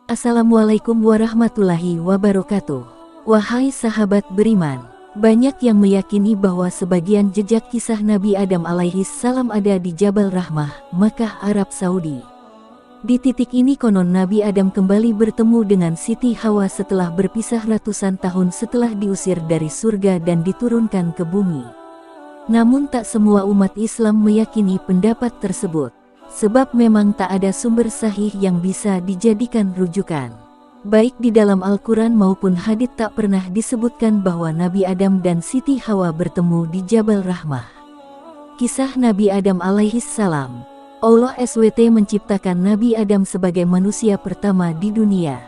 Assalamualaikum warahmatullahi wabarakatuh. Wahai sahabat beriman, banyak yang meyakini bahwa sebagian jejak kisah Nabi Adam alaihi salam ada di Jabal Rahmah, Makkah, Arab Saudi. Di titik ini konon Nabi Adam kembali bertemu dengan Siti Hawa setelah berpisah ratusan tahun setelah diusir dari surga dan diturunkan ke bumi. Namun tak semua umat Islam meyakini pendapat tersebut. Sebab memang tak ada sumber sahih yang bisa dijadikan rujukan. Baik di dalam Al-Quran maupun hadits tak pernah disebutkan bahwa Nabi Adam dan Siti Hawa bertemu di Jabal Rahmah. Kisah Nabi Adam alaihi salam. Allah SWT menciptakan Nabi Adam sebagai manusia pertama di dunia.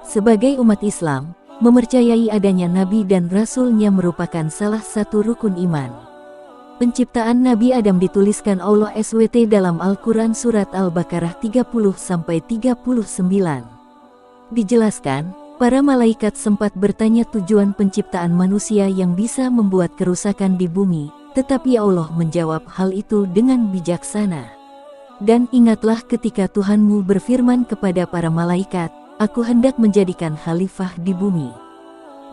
Sebagai umat Islam, mempercayai adanya Nabi dan Rasul-Nya merupakan salah satu rukun iman. Penciptaan Nabi Adam dituliskan Allah SWT dalam Al-Quran Surat Al-Baqarah 30-39. Dijelaskan, para malaikat sempat bertanya tujuan penciptaan manusia yang bisa membuat kerusakan di bumi, tetapi Allah menjawab hal itu dengan bijaksana. Dan ingatlah ketika Tuhanmu berfirman kepada para malaikat, "Aku hendak menjadikan khalifah di bumi."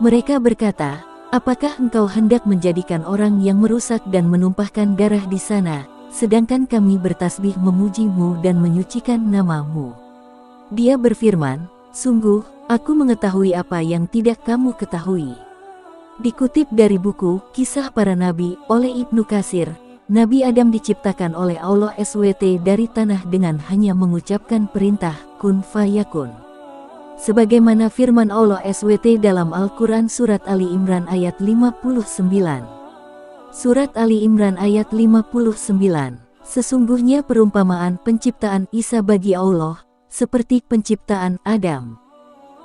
Mereka berkata, "Apakah engkau hendak menjadikan orang yang merusak dan menumpahkan darah di sana, sedangkan kami bertasbih memuji-Mu dan menyucikan nama-Mu?" Dia berfirman, "Sungguh, aku mengetahui apa yang tidak kamu ketahui." Dikutip dari buku Kisah Para Nabi oleh Ibnu Katsir, Nabi Adam diciptakan oleh Allah SWT dari tanah dengan hanya mengucapkan perintah kun fayakun. Sebagaimana firman Allah SWT dalam Al-Quran Surat Ali Imran ayat 59. Surat Ali Imran ayat 59. Sesungguhnya perumpamaan penciptaan Isa bagi Allah, seperti penciptaan Adam.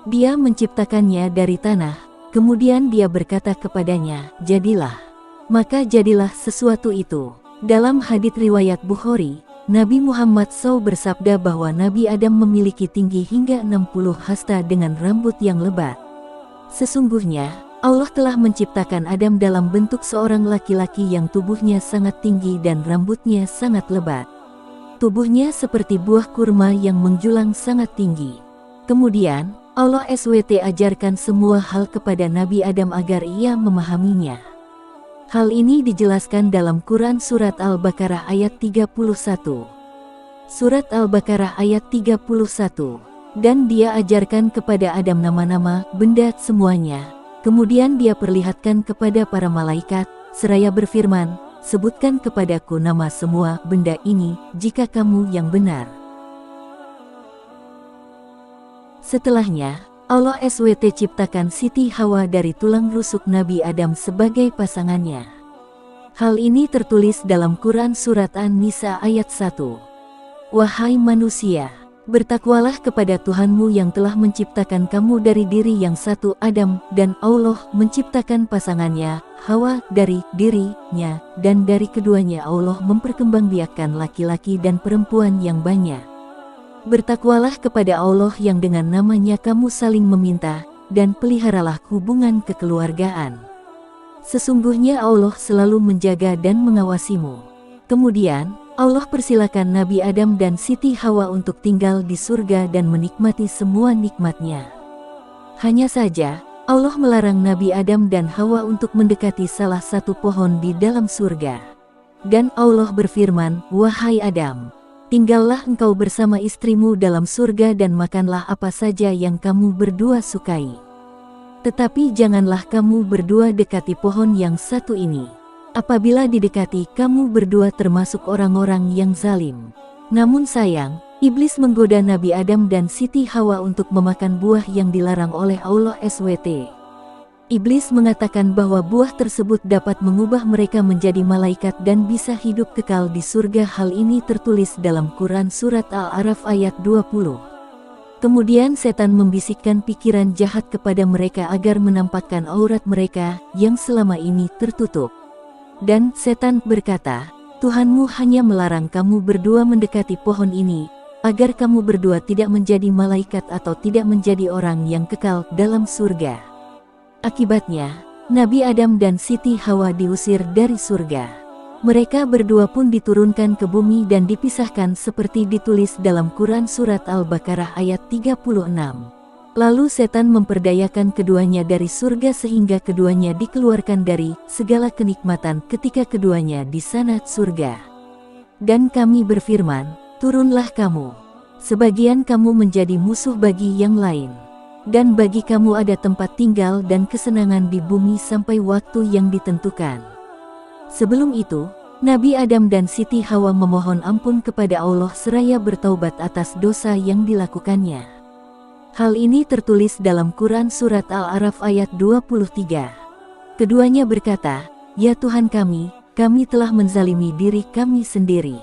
Dia menciptakannya dari tanah, kemudian dia berkata kepadanya, "Jadilah." Maka jadilah sesuatu itu. Dalam hadits riwayat Bukhari, Nabi Muhammad SAW bersabda bahwa Nabi Adam memiliki tinggi hingga 60 hasta dengan rambut yang lebat. Sesungguhnya, Allah telah menciptakan Adam dalam bentuk seorang laki-laki yang tubuhnya sangat tinggi dan rambutnya sangat lebat. Tubuhnya seperti buah kurma yang menjulang sangat tinggi. Kemudian, Allah SWT ajarkan semua hal kepada Nabi Adam agar ia memahaminya. Hal ini dijelaskan dalam Quran Surat Al-Baqarah ayat 31. Surat Al-Baqarah ayat 31. Dan dia ajarkan kepada Adam nama-nama, benda semuanya. Kemudian dia perlihatkan kepada para malaikat, seraya berfirman, "Sebutkan kepadaku nama semua benda ini, jika kamu yang benar." Setelahnya, Allah SWT ciptakan Siti Hawa dari tulang rusuk Nabi Adam sebagai pasangannya. Hal ini tertulis dalam Quran Surat An-Nisa ayat 1. "Wahai manusia, bertakwalah kepada Tuhanmu yang telah menciptakan kamu dari diri yang satu Adam, dan Allah menciptakan pasangannya, Hawa, dari dirinya, dan dari keduanya Allah memperkembangbiakkan laki-laki dan perempuan yang banyak. Bertakwalah kepada Allah yang dengan namanya kamu saling meminta, dan peliharalah hubungan kekeluargaan. Sesungguhnya Allah selalu menjaga dan mengawasimu." Kemudian, Allah persilakan Nabi Adam dan Siti Hawa untuk tinggal di surga dan menikmati semua nikmatnya. Hanya saja, Allah melarang Nabi Adam dan Hawa untuk mendekati salah satu pohon di dalam surga. Dan Allah berfirman, "Wahai Adam, tinggallah engkau bersama istrimu dalam surga dan makanlah apa saja yang kamu berdua sukai. Tetapi janganlah kamu berdua dekati pohon yang satu ini. Apabila didekati, kamu berdua termasuk orang-orang yang zalim." Namun sayang, iblis menggoda Nabi Adam dan Siti Hawa untuk memakan buah yang dilarang oleh Allah SWT. Iblis mengatakan bahwa buah tersebut dapat mengubah mereka menjadi malaikat dan bisa hidup kekal di surga. Hal ini tertulis dalam Quran Surat Al-A'raf ayat 20. Kemudian setan membisikkan pikiran jahat kepada mereka agar menampakkan aurat mereka yang selama ini tertutup. Dan setan berkata, "Tuhanmu hanya melarang kamu berdua mendekati pohon ini, agar kamu berdua tidak menjadi malaikat atau tidak menjadi orang yang kekal dalam surga." Akibatnya, Nabi Adam dan Siti Hawa diusir dari surga. Mereka berdua pun diturunkan ke bumi dan dipisahkan seperti ditulis dalam Quran Surat Al-Baqarah ayat 36. Lalu setan memperdayakan keduanya dari surga sehingga keduanya dikeluarkan dari segala kenikmatan ketika keduanya di sana surga. Dan kami berfirman, turunlah kamu. Sebagian kamu menjadi musuh bagi yang lain. Dan bagi kamu ada tempat tinggal dan kesenangan di bumi sampai waktu yang ditentukan. Sebelum itu, Nabi Adam dan Siti Hawa memohon ampun kepada Allah seraya bertaubat atas dosa yang dilakukannya. Hal ini tertulis dalam Quran Surat Al-A'raf ayat 23. Keduanya berkata, "Ya Tuhan kami telah menzalimi diri kami sendiri.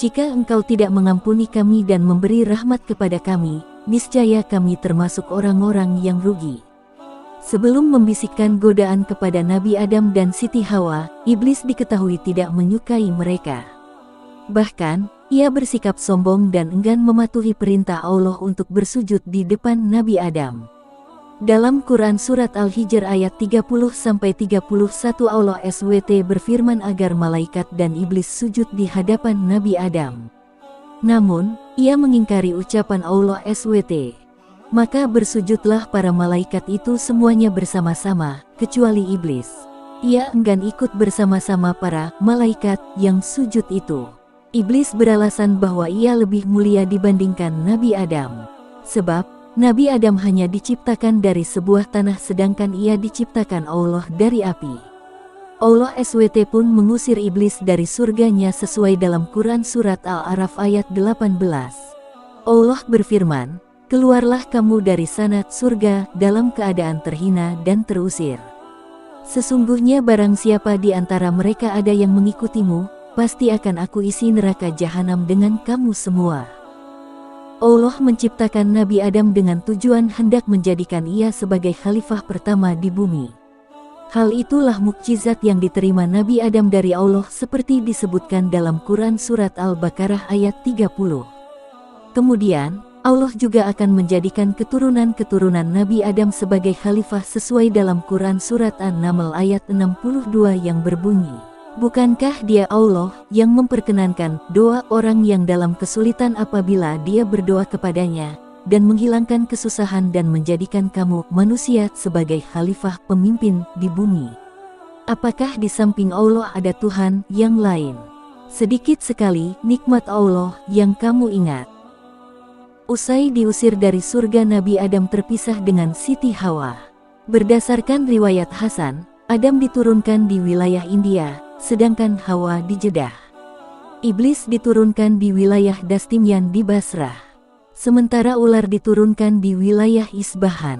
Jika Engkau tidak mengampuni kami dan memberi rahmat kepada kami, niscaya kami termasuk orang-orang yang rugi." Sebelum membisikkan godaan kepada Nabi Adam dan Siti Hawa, iblis diketahui tidak menyukai mereka. Bahkan, ia bersikap sombong dan enggan mematuhi perintah Allah untuk bersujud di depan Nabi Adam. Dalam Quran Surat Al-Hijr ayat 30-31 Allah SWT berfirman agar malaikat dan iblis sujud di hadapan Nabi Adam. Namun, ia mengingkari ucapan Allah SWT. Maka bersujudlah para malaikat itu semuanya bersama-sama, kecuali iblis. Ia enggan ikut bersama-sama para malaikat yang sujud itu. Iblis beralasan bahwa ia lebih mulia dibandingkan Nabi Adam. Sebab, Nabi Adam hanya diciptakan dari sebuah tanah sedangkan ia diciptakan Allah dari api. Allah SWT pun mengusir iblis dari surganya sesuai dalam Quran Surat Al-A'raf ayat 18. Allah berfirman, "Keluarlah kamu dari sana surga dalam keadaan terhina dan terusir. Sesungguhnya barang siapa di antara mereka ada yang mengikutimu, pasti akan aku isi neraka jahanam dengan kamu semua." Allah menciptakan Nabi Adam dengan tujuan hendak menjadikan ia sebagai khalifah pertama di bumi. Hal itulah mukjizat yang diterima Nabi Adam dari Allah seperti disebutkan dalam Quran Surat Al-Baqarah ayat 30. Kemudian, Allah juga akan menjadikan keturunan-keturunan Nabi Adam sebagai khalifah sesuai dalam Quran Surat An-Naml ayat 62 yang berbunyi, "Bukankah Dia Allah yang memperkenankan doa orang yang dalam kesulitan apabila dia berdoa kepadanya, dan menghilangkan kesusahan dan menjadikan kamu manusia sebagai khalifah pemimpin di bumi? Apakah di samping Allah ada Tuhan yang lain? Sedikit sekali nikmat Allah yang kamu ingat." Usai diusir dari surga, Nabi Adam terpisah dengan Siti Hawa. Berdasarkan riwayat Hasan, Adam diturunkan di wilayah India, sedangkan Hawa di Jeddah. Iblis diturunkan di wilayah Dastimian di Basrah. Sementara ular diturunkan di wilayah Isbahan.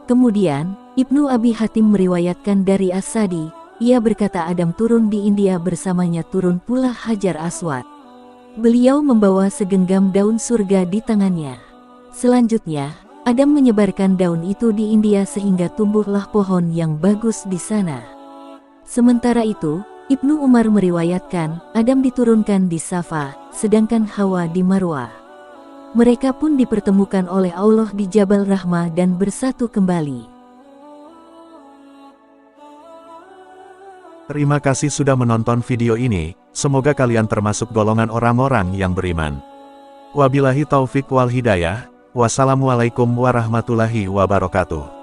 Kemudian, Ibnu Abi Hatim meriwayatkan dari As-Sadi, ia berkata Adam turun di India, bersamanya turun pula Hajar Aswad. Beliau membawa segenggam daun surga di tangannya. Selanjutnya, Adam menyebarkan daun itu di India sehingga tumbuhlah pohon yang bagus di sana. Sementara itu, Ibnu Umar meriwayatkan, Adam diturunkan di Safa, sedangkan Hawa di Marwah. Mereka pun dipertemukan oleh Allah di Jabal Rahmah dan bersatu kembali. Terima kasih sudah menonton video ini. Semoga kalian termasuk golongan orang-orang yang beriman. Wabillahi taufik wal hidayah. Wassalamualaikum warahmatullahi wabarakatuh.